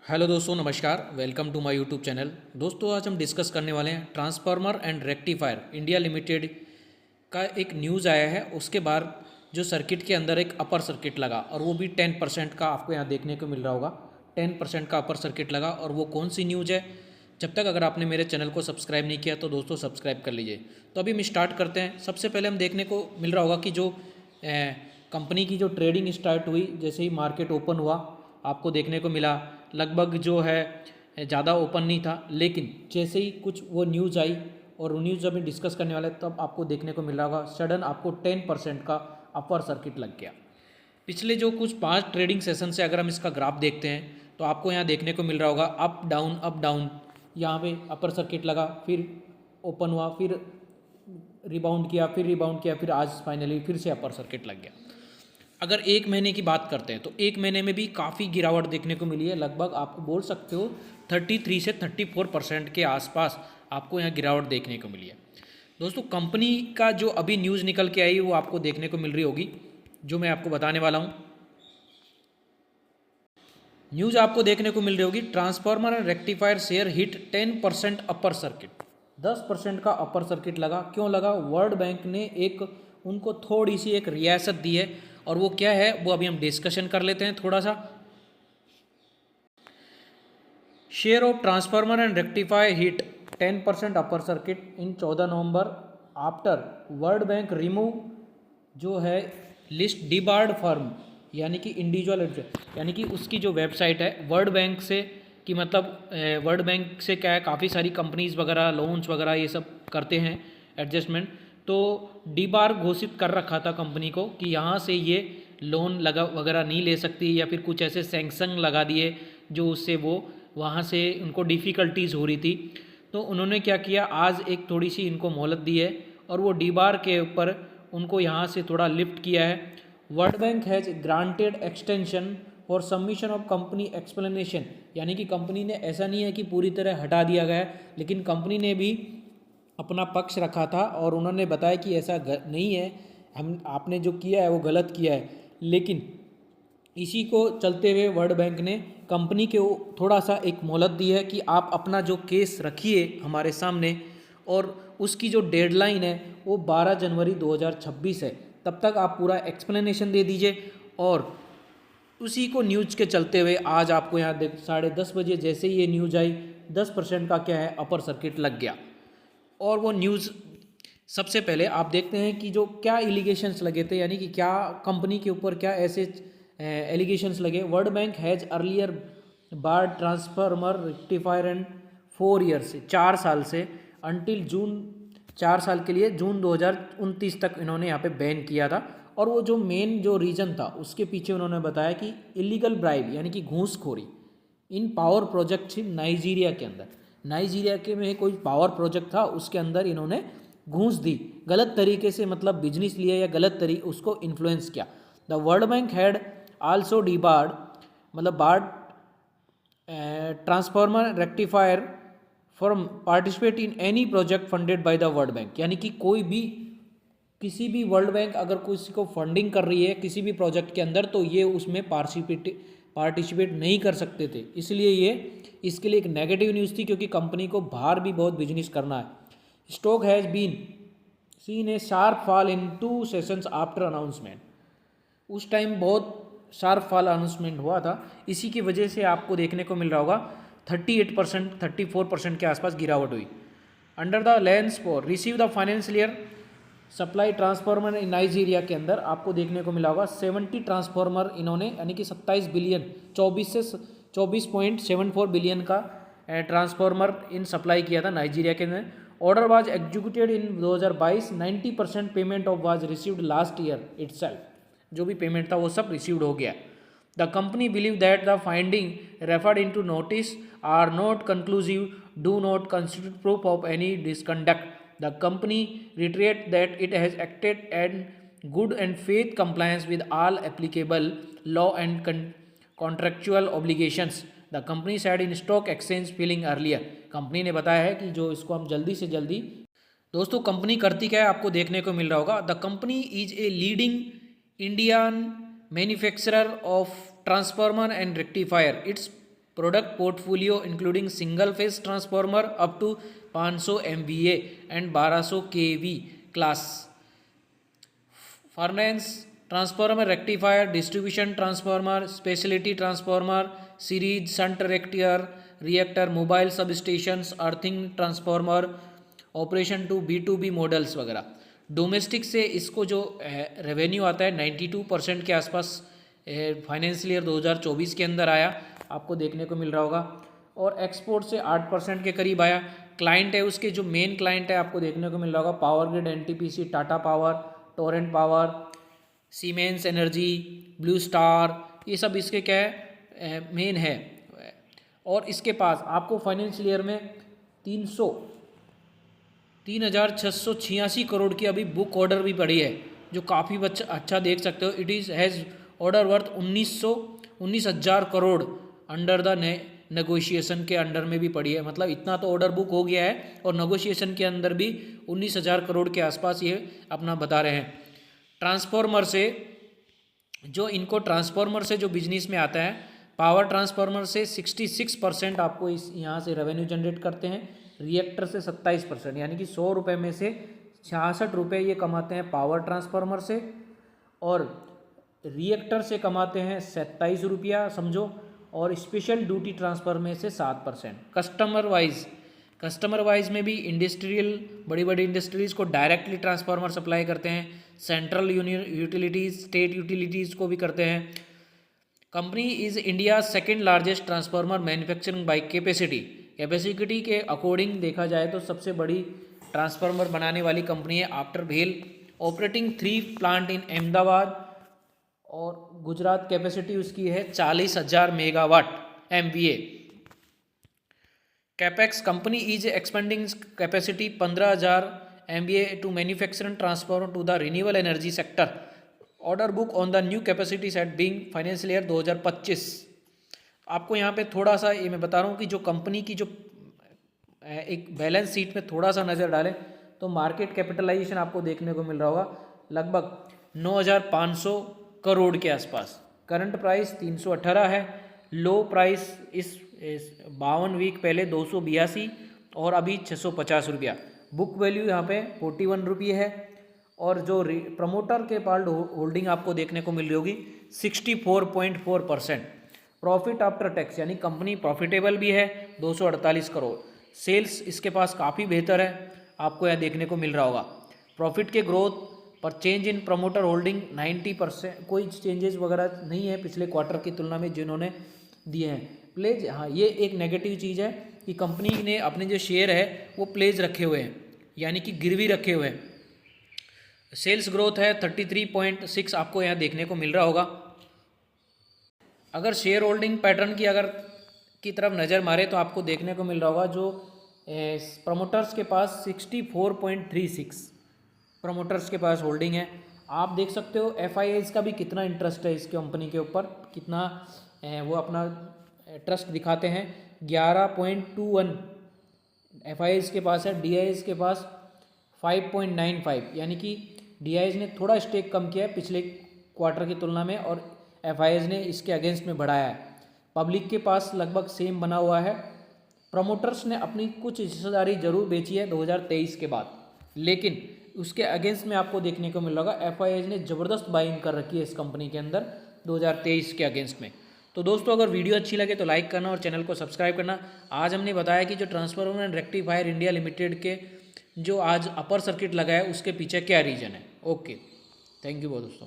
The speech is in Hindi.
हेलो दोस्तों, नमस्कार। Welcome to my YouTube channel. दोस्तों, आज हम डिस्कस करने वाले हैं transformer and rectifier India limited का एक न्यूज़ आया है। उसके बाद जो सर्किट के अंदर एक अपर सर्किट लगा और वो भी 10% का आपको यहाँ देखने को मिल रहा होगा। 10% का अपर सर्किट लगा और वो कौन सी न्यूज़ है? जब तक अगर आपने मेरे चैनल को सब्सक्राइब नहीं किया तो दोस्तों सब्सक्राइब कर लीजिए। तो अभी हम स्टार्ट करते हैं। सबसे पहले हम देखने को मिल रहा होगा कि जो कंपनी की जो ट्रेडिंग स्टार्ट हुई, जैसे ही मार्केट ओपन हुआ आपको देखने को मिला लगभग जो है ज़्यादा ओपन नहीं था, लेकिन जैसे ही कुछ वो न्यूज़ आई और वो न्यूज़ जब हम डिस्कस करने वाले तब आपको देखने को मिल रहा होगा सडन आपको 10% का अपर सर्किट लग गया। पिछले जो कुछ 5 ट्रेडिंग सेशन से अगर हम इसका ग्राफ देखते हैं तो आपको यहाँ देखने को मिल रहा होगा अप डाउन। यहाँ पे अपर सर्किट लगा, फिर ओपन हुआ, फिर रिबाउंड किया, फिर आज फाइनली फिर से अपर सर्किट लग गया। अगर एक महीने की बात करते हैं तो एक महीने में भी काफ़ी गिरावट देखने को मिली है। लगभग आपको बोल सकते हो 33 से 34% के आसपास आपको यहाँ गिरावट देखने को मिली है। दोस्तों, कंपनी का जो अभी न्यूज़ निकल के आई वो आपको देखने को मिल रही होगी, जो मैं आपको बताने वाला हूँ। न्यूज़ आपको देखने को मिल रही होगी, transformer and rectifier share hit 10% upper circuit. 10% का अपर सर्किट लगा। क्यों लगा? वर्ल्ड बैंक ने एक उनको थोड़ी सी एक रियासत दी है, और वो क्या है वो अभी हम डिस्कशन कर लेते हैं थोड़ा सा। Share of transformer and rectifier hit 10% upper circuit in 14 November after world bank remove जो है लिस्ट डिबार्ड फर्म, यानी कि इंडिविजुअल, यानी कि उसकी जो वेबसाइट है वर्ल्ड बैंक से, कि मतलब वर्ल्ड बैंक से क्या है, काफ़ी सारी कंपनीज वगैरह लोन्स वगैरह ये सब करते हैं एडजस्टमेंट। तो डीबार घोषित कर रखा था कंपनी को कि यहाँ से ये लोन लगा वगैरह नहीं ले सकती, या फिर कुछ ऐसे सैंक्शन लगा दिए जो उससे वो वहाँ से उनको डिफ़िकल्टीज़ हो रही थी। तो उन्होंने क्या किया, आज एक थोड़ी सी इनको मोहलत दी है और वो डीबार के ऊपर उनको यहाँ से थोड़ा लिफ्ट किया है। World Bank has granted extension for submission of company explanation, यानी कि कंपनी ने ऐसा नहीं है कि पूरी तरह हटा दिया गया है, लेकिन कंपनी ने भी अपना पक्ष रखा था और उन्होंने बताया कि ऐसा नहीं है, हम आपने जो किया है वो गलत किया है। लेकिन इसी को चलते हुए वर्ल्ड बैंक ने कंपनी के थोड़ा सा एक मोहलत दी है कि आप अपना जो केस रखिए हमारे सामने, और उसकी जो डेडलाइन है वो 12 जनवरी 2026 है। तब तक आप पूरा एक्सप्लेनेशन दे दीजिए। और उसी को न्यूज़ के चलते हुए आज आपको यहाँ 10:30 बजे जैसे ही ये न्यूज़ आई 10% का क्या है अपर सर्किट लग गया। और वो न्यूज़ सबसे पहले आप देखते हैं कि जो क्या एलिगेशंस लगे थे, यानी कि क्या कंपनी के ऊपर क्या ऐसे एलिगेशंस लगे। World Bank has earlier barred transformer rectifier and 4 year से, 4 साल से, अंटिल जून, 4 साल के लिए जून 2029 तक इन्होंने यहाँ पे बैन किया था। और वो जो मेन जो रीज़न था उसके पीछे उन्होंने बताया कि इलीगल ब्राइब, यानी कि घूसखोरी इन पावर प्रोजेक्ट नाइजीरिया के अंदर, नाइजीरिया के में कोई पावर प्रोजेक्ट था उसके अंदर इन्होंने घूस दी, गलत तरीके से मतलब बिजनेस लिया या गलत तरीके उसको इन्फ्लुएंस किया। The World Bank had also debarred, मतलब barred transformer rectifier from participate in any project funded by the World Bank, यानी कि कोई भी किसी भी वर्ल्ड बैंक अगर किसी को फंडिंग कर रही है किसी भी प्रोजेक्ट के अंदर तो ये उसमें पार्टिसिपेट नहीं कर सकते थे। इसलिए ये इसके लिए एक नेगेटिव न्यूज़ थी, क्योंकि कंपनी को बाहर भी बहुत बिजनेस करना है। Stock has been seen a sharp fall in 2 sessions after announcement. उस टाइम बहुत शार्प फॉल अनाउंसमेंट हुआ था, इसी की वजह से आपको देखने को मिल रहा होगा 38% 34% के आसपास गिरावट हुई। Under the lens for receive the financial year supply transformer in Nigeria के अंदर आपको देखने को मिला होगा 70 ट्रांसफार्मर इन्होंने, यानी कि 27 बिलियन 24.74 बिलियन का ट्रांसफार्मर इन सप्लाई किया था नाइजीरिया के अंदर। Order was executed in 2022, 90% payment of was received last year itself, जो भी पेमेंट था वो सब रिसीव्ड हो गया। The company believe that the finding referred in to notice are not conclusive, do not constitute proof of any disconduct. The company reiterates that it has acted in good and faith compliance with all applicable law and contractual obligations. The company said in stock exchange filing earlier. Company ने बताया है कि जो इसको हम जल्दी से जल्दी, दोस्तों कंपनी करती क्या है आपको देखने को मिल रहा होगा। The company is a leading Indian manufacturer of transformer and rectifier. Its product portfolio including single phase transformer up to 500 MVA and 1200 kV class, furnace transformer, rectifier, distribution transformer, speciality transformer, series shunt reactor, mobile sub stations, earthing transformer, operation to B2B models वगैरह। डोमेस्टिक से इसको जो रेवेन्यू आता है 92% के आसपास फाइनेंशियल ईयर 2024 के अंदर आया, आपको देखने को मिल रहा होगा। और एक्सपोर्ट से 8% के करीब आया। क्लाइंट है उसके, जो मेन क्लाइंट है आपको देखने को मिल रहा होगा, power grid, NTPC, Tata power, Torrent power, siemens energy, blue star, ये सब इसके क्या है मेन है। और इसके पास आपको फाइनेंशियल ईयर में 3,686 करोड़ की अभी बुक ऑर्डर भी पड़ी है, जो काफ़ी अच्छा देख सकते हो। It is has order worth 19,000 crore under the negotiation के अंडर में भी पड़ी है। मतलब इतना तो ऑर्डर बुक हो गया है और नेगोशिएशन के अंदर भी 19,000 करोड़ के आसपास ये अपना बता रहे हैं। ट्रांसफार्मर से जो इनको ट्रांसफार्मर से जो बिजनेस में आता है, पावर ट्रांसफार्मर से 66% आपको इस यहाँ से रेवेन्यू जनरेट करते हैं। रिएक्टर से 27%, यानी कि 100 रुपये में से 66 रुपये ये कमाते हैं पावर ट्रांसफार्मर से, और रिएक्टर से कमाते हैं 27 रुपया समझो, और स्पेशल ड्यूटी ट्रांसफर में से 7%। कस्टमर वाइज में भी इंडस्ट्रियल, बड़ी बड़ी इंडस्ट्रीज़ को डायरेक्टली ट्रांसफार्मर सप्लाई करते हैं, सेंट्रल यूटिलिटीज़, स्टेट यूटिलिटीज़ को भी करते हैं। Company is India second largest transformer manufacturing by capacity के अकॉर्डिंग देखा जाए तो सबसे बड़ी ट्रांसफार्मर बनाने वाली कंपनी है आफ्टर भेल। ऑपरेटिंग 3 प्लांट इन अहमदाबाद और गुजरात। कैपेसिटी उसकी है 40,000 megawatt MVA। Capex, company is expending capacity 15,000 MVA to manufacture and transformer to the renewable energy sector. Order book on the new capacity set being financial year 2025। आपको यहाँ पे थोड़ा सा ये मैं बता रहा हूँ कि जो कंपनी की जो एक बैलेंस शीट में थोड़ा सा नज़र डालें तो मार्केट कैपिटलाइजेशन आपको देखने को मिल रहा होगा लगभग 9,500 करोड़ के आसपास। करंट प्राइस 318 है। लो प्राइस इस 52 वीक पहले 282 और अभी 650 रुपया। बुक वैल्यू यहाँ पे 41 रुपये है। और जो प्रमोटर के पास होल्डिंग आपको देखने को मिल रही होगी 64.4%। प्रॉफिट आफ्टर टैक्स, यानी कंपनी प्रॉफिटेबल भी है, 248 करोड़। सेल्स इसके पास काफ़ी बेहतर है, आपको यह देखने को मिल रहा होगा। प्रॉफिट के ग्रोथ पर चेंज इन प्रमोटर होल्डिंग 90%, कोई चेंजेस वगैरह नहीं है पिछले क्वार्टर की तुलना में जिन्होंने दिए हैं। प्लेज, हाँ ये एक नेगेटिव चीज़ है कि कंपनी ने अपने जो शेयर है वो प्लेज रखे हुए हैं, यानी कि गिरवी रखे हुए हैं। सेल्स ग्रोथ है 33.6 आपको यहाँ देखने को मिल रहा होगा। अगर शेयर होल्डिंग पैटर्न की तरफ नज़र मारे तो आपको देखने को मिल रहा होगा जो प्रमोटर्स के पास 64.36 प्रमोटर्स के पास होल्डिंग है। आप देख सकते हो FIIs का भी कितना इंटरेस्ट है इस कंपनी के ऊपर, कितना वो अपना ट्रस्ट दिखाते हैं। 11.21 FIIs के पास है, DIIs के पास 5.95, यानी कि DIIs ने थोड़ा स्टेक कम किया है पिछले क्वार्टर की तुलना में और FIIs ने इसके अगेंस्ट में बढ़ाया है। पब्लिक के पास लगभग सेम बना हुआ है। प्रमोटर्स ने अपनी कुछ हिस्सेदारी जरूर बेची है 2023 के बाद, लेकिन उसके अगेंस्ट में आपको देखने को मिल रहा होगा FIIs ने ज़बरदस्त बाइंग कर रखी है इस कंपनी के अंदर 2023 के अगेंस्ट में। तो दोस्तों अगर वीडियो अच्छी लगे तो लाइक करना और चैनल को सब्सक्राइब करना। आज हमने बताया कि जो transformer and rectifier India limited के जो आज अपर सर्किट लगा है उसके पीछे क्या रीज़न है। ओके, थैंक यू बहुत दोस्तों।